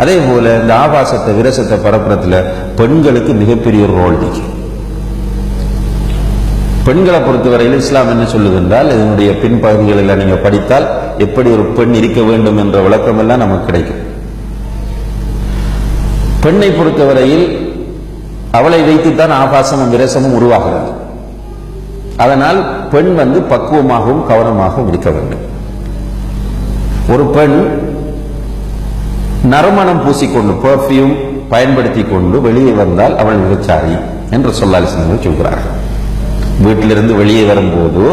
அதே போல இந்த ஆபாசத்தை விரசத்தை பரப்புறதுல பெண்களுக்கு மிகப்பெரிய ஒரு ரோல் இருக்கு. பெண்களை பொறுத்தவரையில் இஸ்லாம் என்ன சொல்லுது என்றால், இதனுடைய பின்பகுதிகளில் நீங்க படித்தால் எப்படி ஒரு பெண் இருக்க வேண்டும் என்ற விளக்கம் எல்லாம் நமக்கு கிடைக்கும். பெண்ணை பொறுத்தவரையில் அவளை வைத்துத்தான் ஆபாசமும் விரசமும் உருவாகிறது. அதனால் பெண் பக்குவமாகவும் கவனமாகவும் இருக்க வேண்டும். ஒரு பெண் நறுமணம் பூசிக்கொண்டு பெர்ஃபியூம் பயன்படுத்தி கொண்டு வெளியே வந்தால் அவள் விபச்சாரி என்று ஸல்லல்லாஹு சொல்கிறார்கள். வீட்டிலிருந்து வெளியே வரும்போது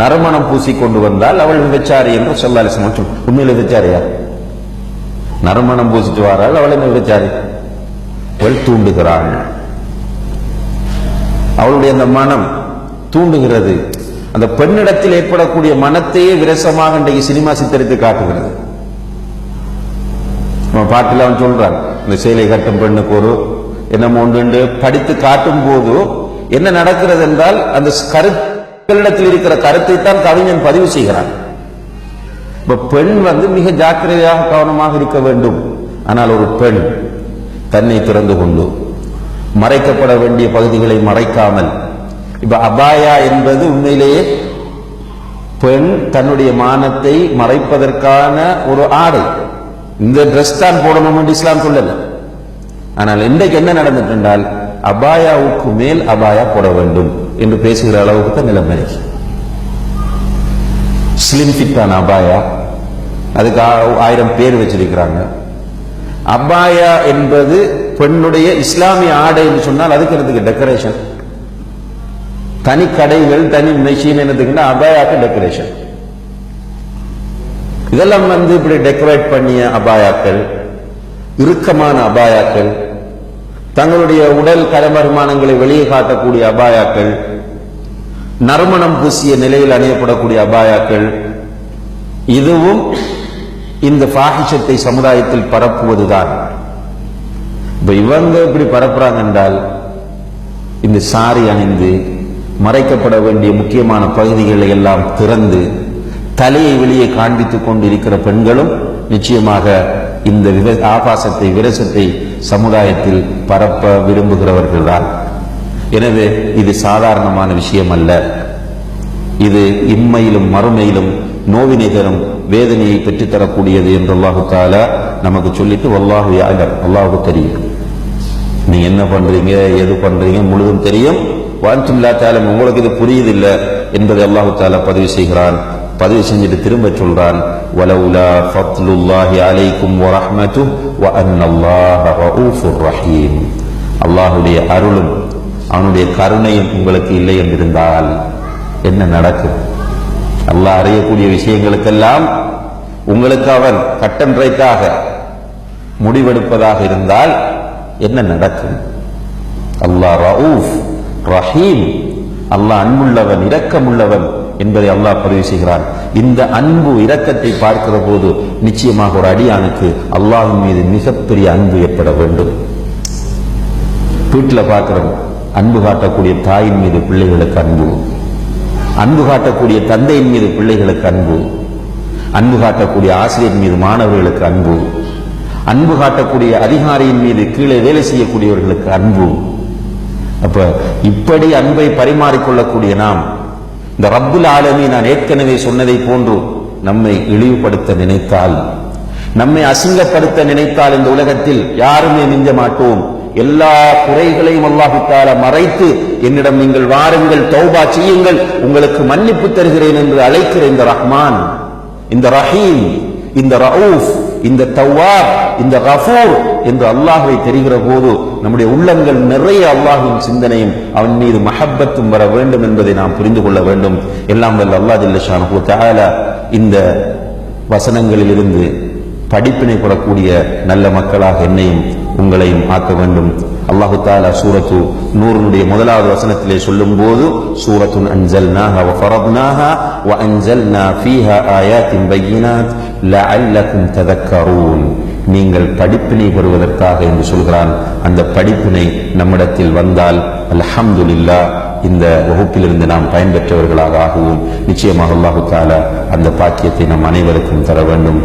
நறுமணம் பூசிக்கொண்டு வந்தால் அவள் விபச்சாரி என்று ஸல்லல்லாஹு உண்மையில் விபச்சாரியா? நறுமணம் பூசிட்டு வரால் அவள் என்ன விபச்சாரி? அவள் தூண்டுகிறாள். அவளுடைய அந்த மனம் தூண்டுகிறது. அந்த பெண்ணிடத்தில் ஏற்படக்கூடிய மனத்தையே விரசமாக இன்றைக்கு சினிமா சித்தரித்து காட்டுகிறது. பாட்டில் அவன் சொல்றான், இந்த சேலை கட்டும் பெண்ணுக்கு ஒரு என்னமோ ஒன்று படித்து காட்டும் போது என்ன நடக்கிறது என்றால், அந்த கருத்திடத்தில் இருக்கிற கருத்தை தான் கவிஞன் பதிவு செய்கிறான். இப்ப பெண் மிக ஜாக்கிரதையாக கவனமாக இருக்க வேண்டும். ஆனால் ஒரு பெண் தன்னை திறந்து கொண்டு மறைக்கப்பட வேண்டிய பகுதிகளை மறைக்காமல், இப்ப அபாயா என்பது உண்மையிலேயே பெண் தன்னுடைய மானத்தை மறைப்பதற்கான ஒரு ஆடை. இந்த டிரெஸ் தான் போடணும் என்று இஸ்லாம் சொல்லல. ஆனால் இன்றைக்கு என்ன நடந்துட்டு என்றால், அபாயாவுக்கு மேல் அபாயா போட வேண்டும் என்று பேசுகிற அளவுக்கு தான் நிலைமை. ஸ்லிம் ஃபிட்டான அபாயா, அதுக்கு 1000 பேர் வச்சிருக்கிறாங்க. அபாயா என்பது பெண்ணுடைய இஸ்லாமிய ஆடை என்று சொன்னால் அதுக்கு எனக்கு டெக்கரேஷன், தனி கடைகள், தனி மெஷின் என்னதுக்குன்னா அபாயாக்கு டெக்கரேஷன். இதெல்லாம் இப்படி டெக்கரேட் பண்ணிய அபாயாக்கள், இறுக்கமான அபாயாக்கள், தங்களுடைய உடல் கரமருமானங்களை வெளியே காட்டக்கூடிய அபாயாக்கள், நறுமணம் பூசிய நிலையில் அணியப்படக்கூடிய அபாயாக்கள், இதுவும் இந்த ஃபாஹிஷத்தை சமுதாயத்தில் பரப்புவதுதான். இப்ப இவங்க இப்படி பரப்புறாங்க என்றால், இந்த சாரி அணிந்து மறைக்கப்பட வேண்டிய முக்கியமான பகுதிகளை எல்லாம் திறந்து தலையை வெளியே காண்பித்துக் கொண்டிருக்கிற பெண்களும் நிச்சயமாக இந்த ஆபாசத்தை விரசத்தை சமுதாயத்தில் பரப்ப விரும்புகிறவர்கள் தான். எனவே இது சாதாரணமான விஷயம் அல்ல. இது இம்மையிலும் மறுமையிலும் நோவினை தரும் வேதனையை பெற்றுத்தரக்கூடியது என்று அல்லாஹு தஆலா நமக்கு சொல்லிட்டு, வல்லாஹு யஅலம், அல்லாஹ்வுக்கு தெரியும் நீங்க என்ன பண்றீங்க, எது பண்றீங்க முழுதும் தெரியும். வஅன்தும் லா தஅலமூன், உங்களுக்கு இது புரியுதில்லை என்பதை அல்லாஹு தஆலா பதிவு செய்கிறான். பதிவு செஞ்சுட்டு திரும்ப சொல்றான், வலவுலா ஃபத்லுல்லாஹி அலைக்கும் வரஹ்மத்துஹு வஅன்னல்லாஹ ரഊஃபுர் ரஹீம். அல்லாஹ்வுடைய அருளும் அவனுடைய கருணையும் உங்களுக்கு இல்லை என்றிருந்தால் என்ன நடக்கும்? அல்லாஹ் அறியக்கூடிய விஷயங்களுக்கெல்லாம் உங்களுக்கு அவன் கட்டன் ரைட்டாக முடிவெடுப்பதாக இருந்தால் என்ன நடக்கும்? அல்லாஹ் ரഊஃப் ரஹீம், அல்லாஹ் அன்புள்ளவன் இரக்கமுள்ளவன் என்பதை அல்லாஹ் பதிவு செய்கிறான். இந்த அன்பு இரக்கத்தை பார்க்கிற போது நிச்சயமாக ஒரு அடியானுக்கு அல்லாஹ்வின் மீது மிகப்பெரிய அன்பு ஏற்பட வேண்டும். வீட்டில் பார்க்கிறோம், அன்பு காட்டக்கூடிய தாயின் மீது பிள்ளைகளுக்கு அன்பு, அன்பு காட்டக்கூடிய தந்தையின் மீது பிள்ளைகளுக்கு அன்பு, அன்பு காட்டக்கூடிய ஆசிரியர் மீது மாணவர்களுக்கு அன்பு, அன்பு காட்டக்கூடிய அதிகாரியின் மீது கீழே வேலை செய்யக்கூடியவர்களுக்கு அன்பு. அப்ப இப்படி அன்பை பரிமாறிக்கொள்ளக்கூடிய நாம் இந்த ரப்புல் ஆலமீன் நான் ஏற்கனவே சொன்னதை போன்று நம்மை இழிவுபடுத்த நினைத்தால், நம்மை அசிங்கப்படுத்த நினைத்தால் இந்த உலகத்தில் யாருமே மிஞ்ச மாட்டோம். எல்லா குறைகளையும் அல்லாஹ் தஆலா மறைத்து என்னிடம் நீங்கள் வாருங்கள், தௌபா செய்யுங்கள், உங்களுக்கு மன்னிப்பு தருகிறேன் என்று அழைக்கிற இந்த ரஹ்மான், இந்த ரஹீம், இந்த ரഊஃப், இந்த தவ்வாப், இந்த கஃபூர் என்று அல்லாஹ்வை தெரிகிற போது நம்முடைய உள்ளங்கள் நிறைய அல்லாஹ்வின் சிந்தனையும் அவன் மீது மஹப்பத்தும் வர வேண்டும் என்பதை நாம் புரிந்து கொள்ள வேண்டும். எல்லாம் வல்ல அல்லாஹ் ஜல்ல ஷானஹு தஆலா இந்த வசனங்களில் இருந்து படிப்பினை பெறக்கூடிய நல்ல மக்களாக என்னையும் உங்களையும் ஆக்க வேண்டும். அல்லாஹு தஆலா சூரத்து நூருடைய முதலாவது வசனத்திலே சொல்லும் போது, சூரத்துன் அன்ஸல்னாஹா வ ஃபரத்னாஹா வ அன்ஸல்னா ஃபீஹா ஆயாத்தின் பையினாத் லஅல்லகும் ததக்கரூன், நீங்கள் படிப்பினை பெறுவதற்காக என்று சொல்கிறான். அந்த படிப்பினை நம்மிடத்தில் வந்தால் அல்ஹம்துலில்லாஹ் இந்த வகுப்பிலிருந்து நாம் பயன்பெற்றவர்களாக ஆகுவோம். நிச்சயமாக அல்லாஹு தஆலா அந்த பாக்கியத்தை நம் அனைவருக்கும் தர வேண்டும்.